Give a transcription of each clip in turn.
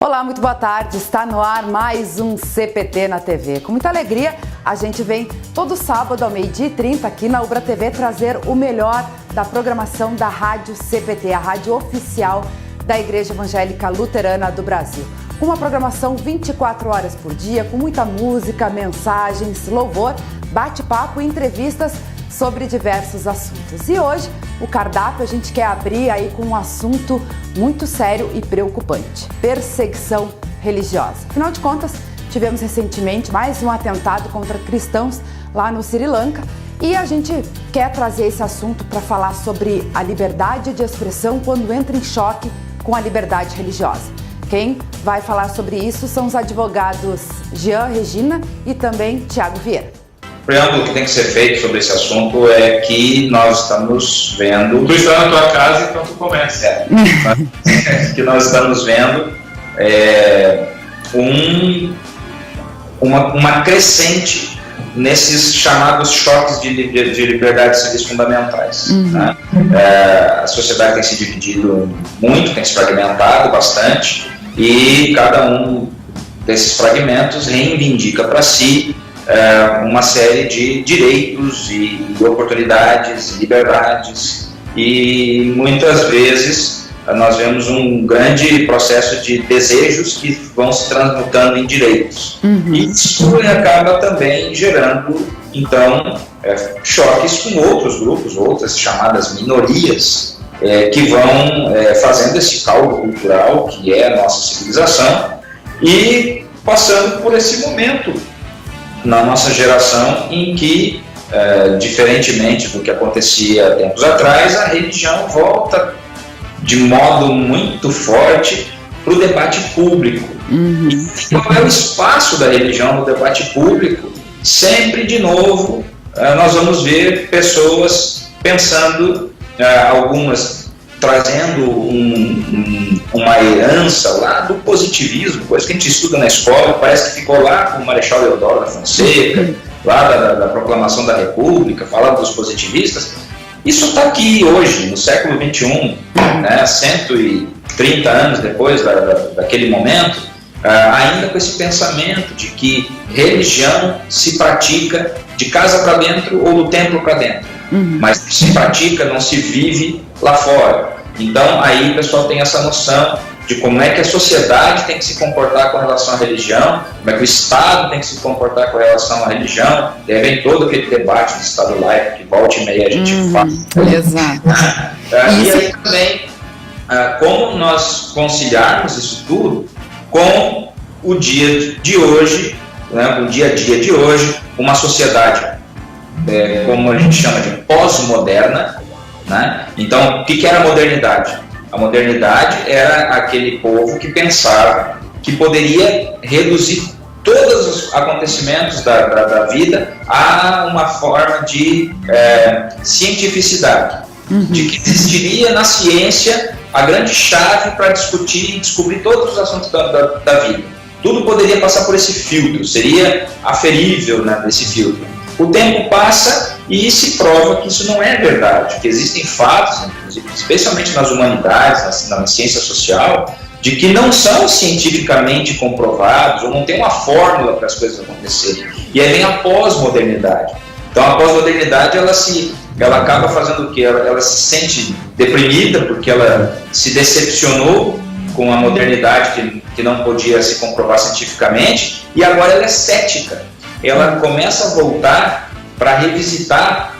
Olá, muito boa tarde. Está no ar mais um CPT na TV. Com muita alegria, a gente vem todo sábado ao 12h30 aqui na Ubra TV trazer o melhor da programação da Rádio CPT, a rádio oficial da Igreja Evangélica Luterana do Brasil. Uma programação 24 horas por dia, com muita música, mensagens, louvor, bate-papo e entrevistas sobre diversos assuntos. E hoje, o cardápio a gente quer abrir aí com um assunto muito sério e preocupante: perseguição religiosa. Afinal de contas, tivemos recentemente mais um atentado contra cristãos lá no Sri Lanka e a gente quer trazer esse assunto para falar sobre a liberdade de expressão quando entra em choque com a liberdade religiosa. Quem vai falar sobre isso são os advogados Jean Regina e também Tiago Vieira. O preâmbulo que tem que ser feito sobre esse assunto é que nós estamos vendo... Tu está na tua casa, então tu começa. Que nós estamos vendo uma crescente nesses chamados choques de liberdades civis fundamentais. Né? A sociedade tem se dividido muito, tem se fragmentado bastante, e cada um desses fragmentos reivindica para si uma série de direitos e oportunidades, liberdades, e muitas vezes nós vemos um grande processo de desejos que vão se transmutando em direitos. E isso acaba também gerando, então, choques com outros grupos, outras chamadas minorias, que vão fazendo esse caldo cultural que é a nossa civilização e passando por esse momento na nossa geração em que, diferentemente do que acontecia tempos atrás, a religião volta de modo muito forte para o debate público. E qual é o espaço da religião no debate público? Sempre, de novo, nós vamos ver pessoas pensando, algumas trazendo uma herança lá do positivismo, coisa que a gente estuda na escola, parece que ficou lá com o Marechal Deodoro da Fonseca, lá da proclamação da República, falando dos positivistas. Isso está aqui hoje, no século XXI, né, 130 anos depois daquele momento, ainda com esse pensamento de que religião se pratica de casa para dentro ou do templo para dentro, mas se pratica, não se vive lá fora. Então aí o pessoal tem essa noção de como é que a sociedade tem que se comportar com relação à religião, como é que o Estado tem que se comportar com relação à religião, e aí vem todo aquele debate do Estado laico que volta e meia a gente fala. Exato. E aí também, como nós conciliarmos isso tudo com o dia de hoje, né, o dia a dia de hoje, uma sociedade, como a gente chama de pós-moderna, né? Então, o que era a modernidade? A modernidade era aquele povo que pensava que poderia reduzir todos os acontecimentos da vida a uma forma de cientificidade, de que existiria na ciência a grande chave para discutir e descobrir todos os assuntos da vida. Tudo poderia passar por esse filtro, seria aferível, né, desse filtro. O tempo passa e se prova que isso não é verdade, que existem fatos, especialmente nas humanidades, na ciência social, de que não são cientificamente comprovados ou não tem uma fórmula para as coisas acontecerem. E aí vem a pós-modernidade. Então a pós-modernidade ela acaba fazendo o quê? Ela se sente deprimida porque ela se decepcionou com a modernidade que não podia se comprovar cientificamente, e agora ela é cética. Ela começa a voltar para revisitar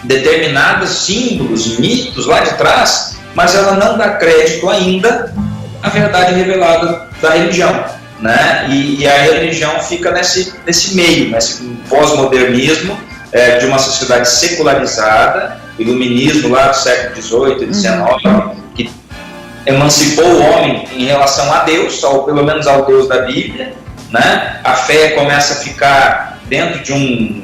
determinados símbolos, mitos lá de trás, mas ela não dá crédito ainda à verdade revelada da religião, né? E a religião fica nesse meio, nesse pós-modernismo de uma sociedade secularizada, iluminismo lá do século XVIII e XIX, que emancipou o homem em relação a Deus, ou pelo menos ao Deus da Bíblia, né? A fé começa a ficar dentro de um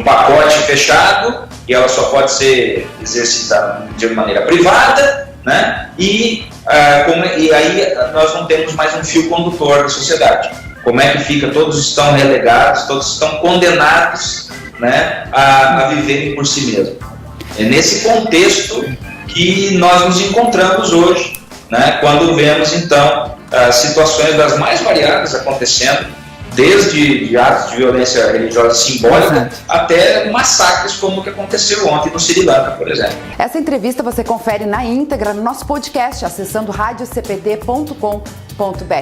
pacote fechado e ela só pode ser exercitada de maneira privada, né? E aí nós não temos mais um fio condutor da sociedade. Como é que fica? Todos estão relegados, todos estão condenados, né, a viverem por si mesmos. É nesse contexto que nós nos encontramos hoje, né, quando vemos, então, situações das mais variadas acontecendo, desde atos de violência religiosa simbólica até massacres como o que aconteceu ontem no Sri Lanka, por exemplo. Essa entrevista você confere na íntegra no nosso podcast, acessando radiocpt.com.br.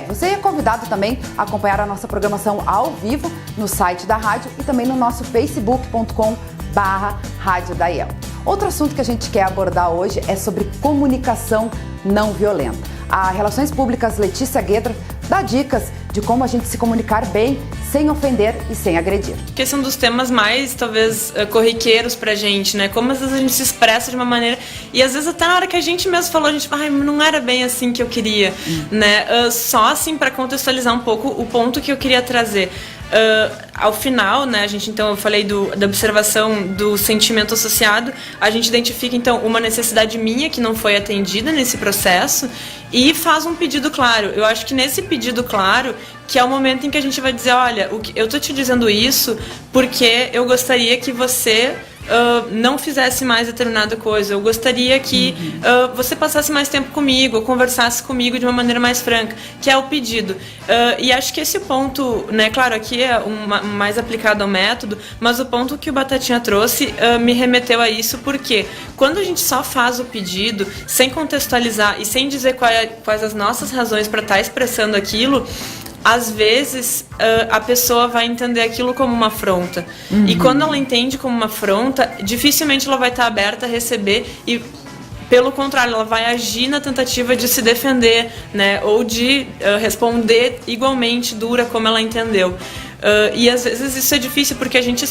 Você é convidado também a acompanhar a nossa programação ao vivo no site da rádio e também no nosso facebook.com/Rádio Daiel. Outro assunto que a gente quer abordar hoje é sobre comunicação não violenta. A Relações Públicas Letícia Guedra dá dicas de como a gente se comunicar bem, sem ofender e sem agredir. Que são dos temas mais, talvez, corriqueiros pra gente, né? Como às vezes a gente se expressa de uma maneira e às vezes até na hora que a gente mesmo falou, a gente fala, não era bem assim que eu queria, né? Só assim pra contextualizar um pouco o ponto que eu queria trazer. Ao final, né, então eu falei da observação do sentimento associado, a gente identifica então uma necessidade minha que não foi atendida nesse processo e faz um pedido claro. Eu acho que nesse pedido claro que é o momento em que a gente vai dizer, olha, eu tô te dizendo isso porque eu gostaria que você não fizesse mais determinada coisa. Eu gostaria que você passasse mais tempo comigo, ou conversasse comigo de uma maneira mais franca, que é o pedido. E acho que esse ponto, né, claro, aqui é mais aplicado ao método, mas o ponto que o Batatinha trouxe me remeteu a isso, porque quando a gente só faz o pedido, sem contextualizar e sem dizer quais as nossas razões para estar expressando aquilo, às vezes a pessoa vai entender aquilo como uma afronta. E quando ela entende como uma afronta, dificilmente ela vai estar aberta a receber e, pelo contrário, ela vai agir na tentativa de se defender, né, ou de responder igualmente dura como ela entendeu. E às vezes isso é difícil porque a gente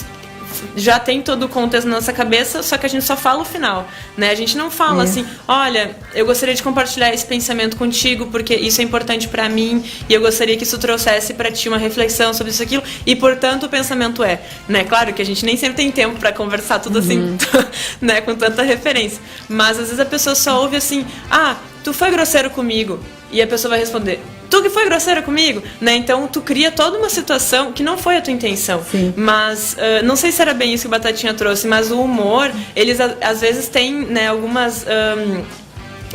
já tem todo o contexto na nossa cabeça, só que a gente só fala o final, né? A gente não fala assim, olha, eu gostaria de compartilhar esse pensamento contigo porque isso é importante pra mim e eu gostaria que isso trouxesse pra ti uma reflexão sobre isso, aquilo, e portanto o pensamento é, né? Claro que a gente nem sempre tem tempo pra conversar tudo assim, né? Com tanta referência, mas às vezes a pessoa só ouve assim, tu foi grosseiro comigo, e a pessoa vai responder, tu que foi grosseira comigo, né? Então tu cria toda uma situação que não foi a tua intenção. Sim. Mas não sei se era bem isso que o Batatinha trouxe, mas o humor, eles às vezes têm, né, algumas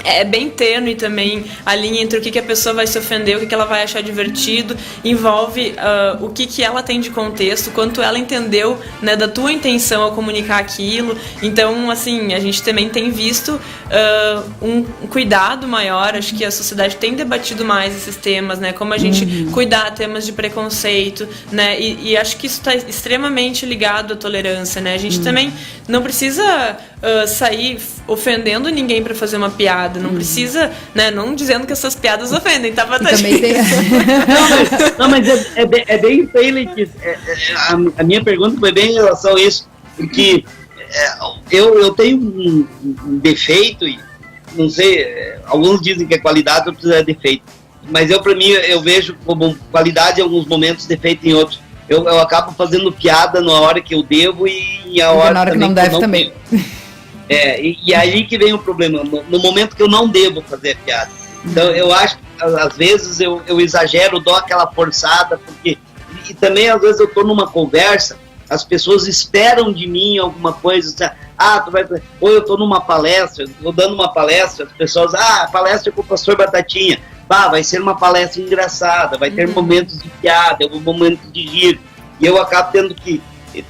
é bem tênue também a linha entre o que a pessoa vai se ofender, o que ela vai achar divertido, envolve o que ela tem de contexto, quanto ela entendeu, né, da tua intenção ao comunicar aquilo. Então, assim, a gente também tem visto um cuidado maior, acho que a sociedade tem debatido mais esses temas, né, como a gente cuidar temas de preconceito, né, e acho que isso está extremamente ligado à tolerância, né, a gente também não precisa sair ofendendo ninguém para fazer uma piada, não precisa, né, não dizendo que essas piadas ofendem, tá, Batatinha? Mas é bem feio, a minha pergunta foi bem em relação a isso, porque eu tenho um defeito, e não sei, alguns dizem que é qualidade, outros é defeito, mas para mim, eu vejo como qualidade em alguns momentos, defeito em outros. Eu acabo fazendo piada na hora que eu devo e a hora na hora que não deve também. E aí que vem o problema, no momento que eu não devo fazer piada. Então eu acho que às vezes eu exagero, dou aquela forçada, porque e também às vezes eu estou numa conversa, as pessoas esperam de mim alguma coisa, tu vai, ou eu estou numa palestra, estou dando uma palestra, as pessoas, a palestra é com o pastor Batatinha, vai ser uma palestra engraçada, vai ter momentos de piada, momentos de rir, e eu acabo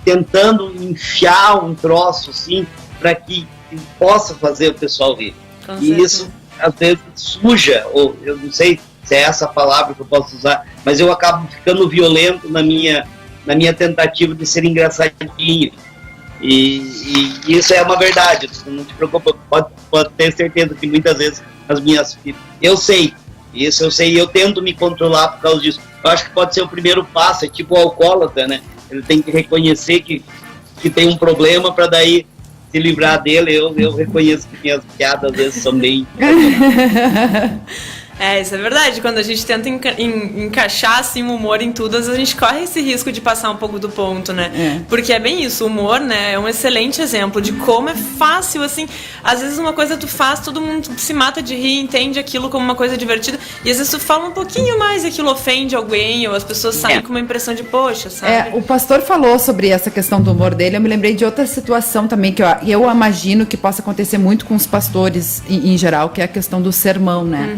tentando enfiar um troço assim, para que possa fazer o pessoal rir. E isso, às vezes, suja, ou eu não sei se é essa palavra que eu posso usar, mas eu acabo ficando violento na minha tentativa de ser engraçadinho. E isso é uma verdade, não te preocupa, pode ter certeza que muitas vezes as minhas filhas... Eu sei, eu tento me controlar por causa disso. Eu acho que pode ser o primeiro passo, é tipo o alcoólatra, né? Ele tem que reconhecer que tem um problema para daí se livrar dele. Eu reconheço que minhas piadas às vezes são bem... Isso é verdade. Quando a gente tenta encaixar assim, o humor em tudo, às vezes a gente corre esse risco de passar um pouco do ponto, né? Porque é bem isso, o humor, né, é um excelente exemplo de como é fácil, assim, às vezes uma coisa tu faz, todo mundo se mata de rir, entende aquilo como uma coisa divertida, e às vezes tu fala um pouquinho mais e aquilo ofende alguém, ou as pessoas saem com uma impressão de, poxa, sabe? O pastor falou sobre essa questão do humor dele, eu me lembrei de outra situação também, que eu imagino que possa acontecer muito com os pastores em geral, que é a questão do sermão, né?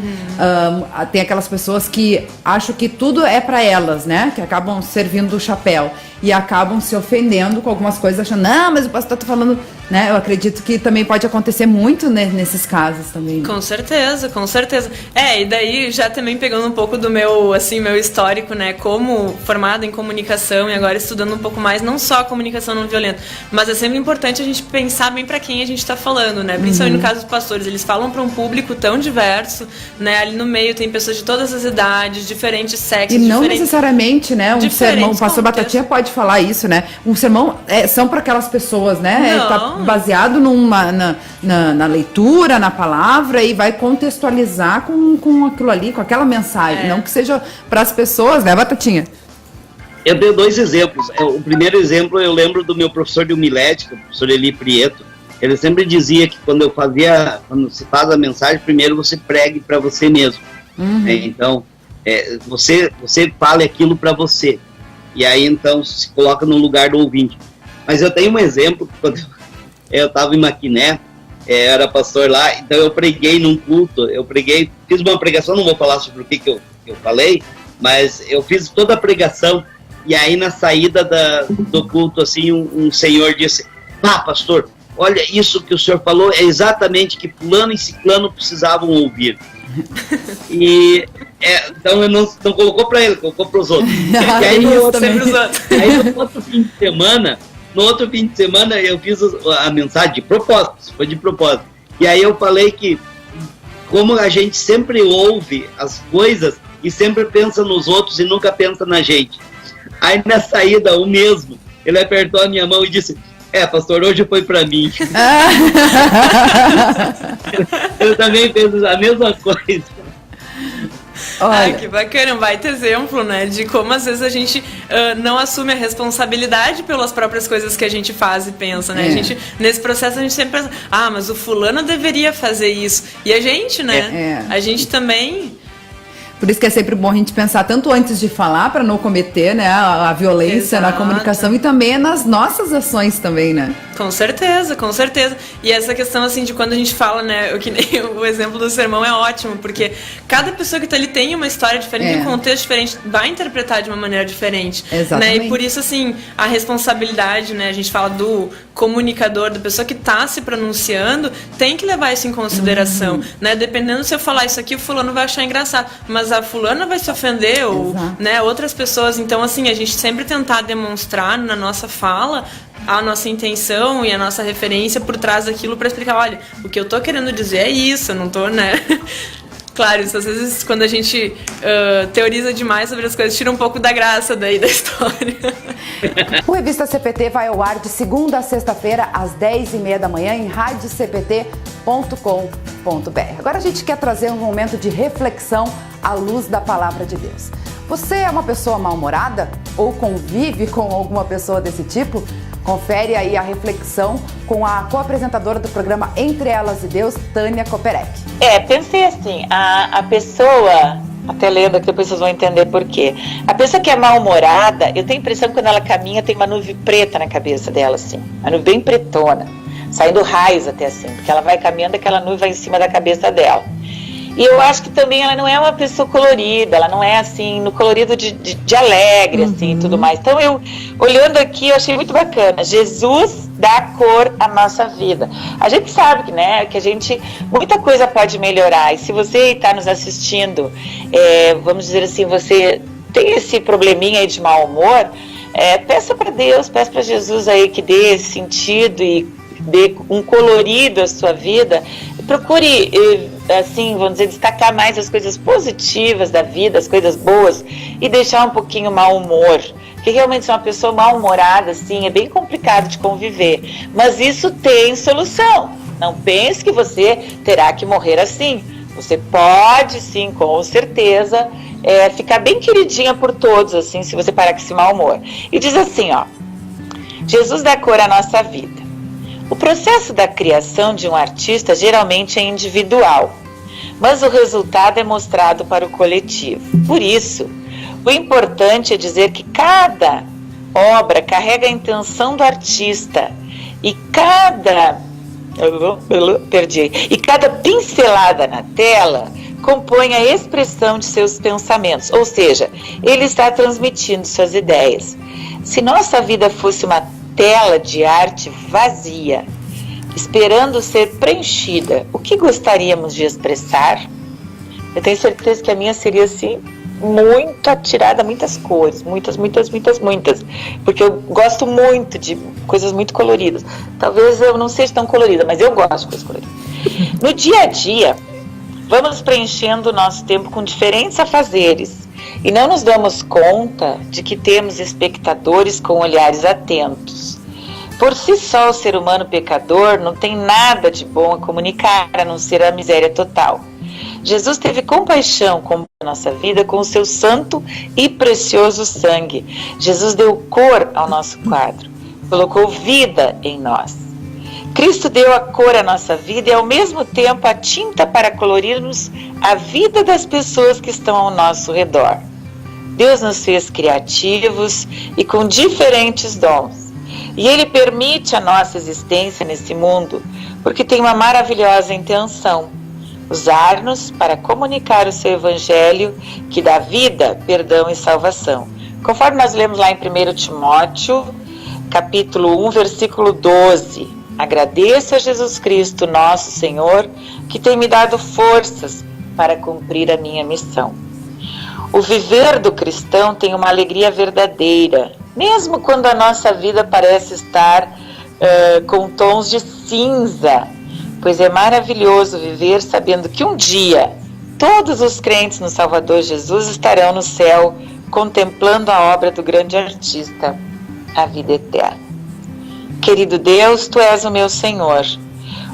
Tem aquelas pessoas que acham que tudo é para elas, né? Que acabam servindo o chapéu e acabam se ofendendo com algumas coisas, achando, não, mas o pastor tá falando, né? Eu acredito que também pode acontecer muito, né, nesses casos também. Com certeza, com certeza. E daí já também pegando um pouco do meu, assim, meu histórico, né, como formado em comunicação e agora estudando um pouco mais, não só a comunicação não violenta, mas é sempre importante a gente pensar bem para quem a gente tá falando, né? Principalmente no caso dos pastores, eles falam para um público tão diverso, né? Ali no meio tem pessoas de todas as idades, diferentes sexos, e não necessariamente, né, um sermão, o pastor Batatinha pode falar isso, né? Um sermão são para aquelas pessoas, né? Tá baseado na leitura, na palavra, e vai contextualizar com aquilo ali, com aquela mensagem, não que seja para as pessoas, né, Batatinha? Eu dei 2 exemplos. O primeiro exemplo eu lembro do meu professor de homilética, o professor Eli Prieto. Ele sempre dizia que quando se faz a mensagem, primeiro você pregue para você mesmo. Então, você fale aquilo para você. E aí, então, se coloca no lugar do ouvinte. Mas eu tenho um exemplo, quando eu estava em Maquiné, era pastor lá, então eu preguei num culto, fiz uma pregação, não vou falar sobre o que eu falei, mas eu fiz toda a pregação, e aí na saída do culto, assim, um senhor disse, pastor, olha, isso que o senhor falou é exatamente que fulano e ciclano precisavam ouvir. E então eu não colocou para ele, colocou para os outros. E aí no outro fim de semana eu fiz a mensagem de propósito, foi de propósito. E aí eu falei que como a gente sempre ouve as coisas e sempre pensa nos outros e nunca pensa na gente. Aí na saída o mesmo, ele apertou a minha mão e disse, pastor, hoje foi para mim. Ele também fez a mesma coisa. Que bacana, um baita exemplo, né, de como às vezes a gente não assume a responsabilidade pelas próprias coisas que a gente faz e pensa, né? A gente, nesse processo a gente sempre pensa, mas o fulano deveria fazer isso. E a gente, né? A gente também... Por isso que é sempre bom a gente pensar tanto antes de falar, para não cometer, né, a violência na comunicação, e também nas nossas ações também, né? Com certeza, com certeza. E essa questão, assim, de quando a gente fala, né, que nem o exemplo do sermão é ótimo, porque cada pessoa que tá ali tem uma história diferente, um contexto diferente, vai interpretar de uma maneira diferente. Exatamente. Né? E por isso, assim, a responsabilidade, né, a gente fala do comunicador, da pessoa que tá se pronunciando, tem que levar isso em consideração, né? Dependendo se eu falar isso aqui, o fulano vai achar engraçado, mas a fulana vai se ofender, ou, né, outras pessoas. Então, assim, a gente sempre tentar demonstrar na nossa fala a nossa intenção e a nossa referência por trás daquilo para explicar, olha, o que eu tô querendo dizer é isso, eu não tô, né... Claro, isso às vezes quando a gente teoriza demais sobre as coisas, tira um pouco da graça daí da história. O Revista CPT vai ao ar de segunda a sexta-feira, às 10h30 da manhã, em radiocpt.com.br. Agora a gente quer trazer um momento de reflexão à luz da Palavra de Deus. Você é uma pessoa mal-humorada? Ou convive com alguma pessoa desse tipo? Confere aí a reflexão com a co-apresentadora do programa Entre Elas e Deus, Tânia Koperek. Pensei assim, a pessoa, até lendo aqui depois vocês vão entender por quê. A pessoa que é mal-humorada, eu tenho a impressão que quando ela caminha tem uma nuvem preta na cabeça dela, assim, uma nuvem bem pretona, saindo raios até assim, porque ela vai caminhando, aquela nuvem vai em cima da cabeça dela. E eu acho que também ela não é uma pessoa colorida, ela não é assim, no colorido de alegre, assim, e tudo mais. Então eu, olhando aqui, eu achei muito bacana. Jesus dá cor à nossa vida. A gente sabe que, né, que muita coisa pode melhorar. E se você está nos assistindo, vamos dizer assim, você tem esse probleminha aí de mau humor, peça para Deus, peça para Jesus aí que dê esse sentido e dê um colorido à sua vida. Procure, assim, vamos dizer, destacar mais as coisas positivas da vida, as coisas boas, e deixar um pouquinho o mau humor. Porque realmente uma pessoa mal-humorada, assim, é bem complicado de conviver. Mas isso tem solução. Não pense que você terá que morrer assim. Você pode sim, com certeza, ficar bem queridinha por todos, assim, se você parar com esse mau humor. E diz assim, ó: Jesus dá cor à nossa vida. O processo da criação de um artista geralmente é individual, mas o resultado é mostrado para o coletivo. Por isso, o importante é dizer que cada obra carrega a intenção do artista e cada pincelada na tela compõe a expressão de seus pensamentos, ou seja, ele está transmitindo suas ideias. Se nossa vida fosse uma tela de arte vazia, esperando ser preenchida, o que gostaríamos de expressar? Eu tenho certeza que a minha seria assim, muito atirada, muitas cores, muitas, porque eu gosto muito de coisas muito coloridas. Talvez eu não seja tão colorida, mas eu gosto de coisas coloridas. No dia a dia, vamos preenchendo o nosso tempo com diferentes afazeres e não nos damos conta de que temos espectadores com olhares atentos. Por si só, o ser humano pecador não tem nada de bom a comunicar, a não ser a miséria total. Jesus teve compaixão com a nossa vida com o seu santo e precioso sangue. Jesus deu cor ao nosso quadro, colocou vida em nós. Cristo deu a cor à nossa vida e ao mesmo tempo a tinta para colorirmos a vida das pessoas que estão ao nosso redor. Deus nos fez criativos e com diferentes dons. E Ele permite a nossa existência nesse mundo porque tem uma maravilhosa intenção: usar-nos para comunicar o seu evangelho que dá vida, perdão e salvação. Conforme nós lemos lá em 1 Timóteo, capítulo 1, versículo 12. Agradeço a Jesus Cristo, nosso Senhor, que tem me dado forças para cumprir a minha missão. O viver do cristão tem uma alegria verdadeira, mesmo quando a nossa vida parece estar com tons de cinza, pois é maravilhoso viver sabendo que um dia todos os crentes no Salvador Jesus estarão no céu contemplando a obra do grande artista, a vida eterna. Querido Deus, Tu és o meu Senhor.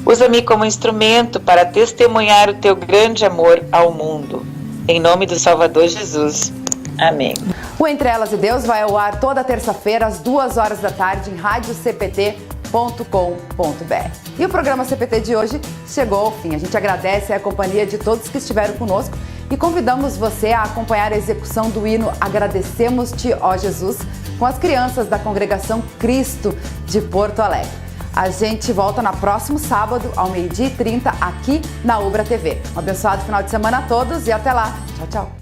Usa-me como instrumento para testemunhar o Teu grande amor ao mundo. Em nome do Salvador Jesus. Amém. O Entre Elas e Deus vai ao ar toda terça-feira às 2h da tarde em radiocpt.com.br. E o programa CPT de hoje chegou ao fim. A gente agradece a companhia de todos que estiveram conosco e convidamos você a acompanhar a execução do hino Agradecemos-te, ó Jesus, com as crianças da Congregação Cristo de Porto Alegre. A gente volta no próximo sábado, ao 12h30, aqui na Ubra TV. Um abençoado final de semana a todos e até lá. Tchau, tchau.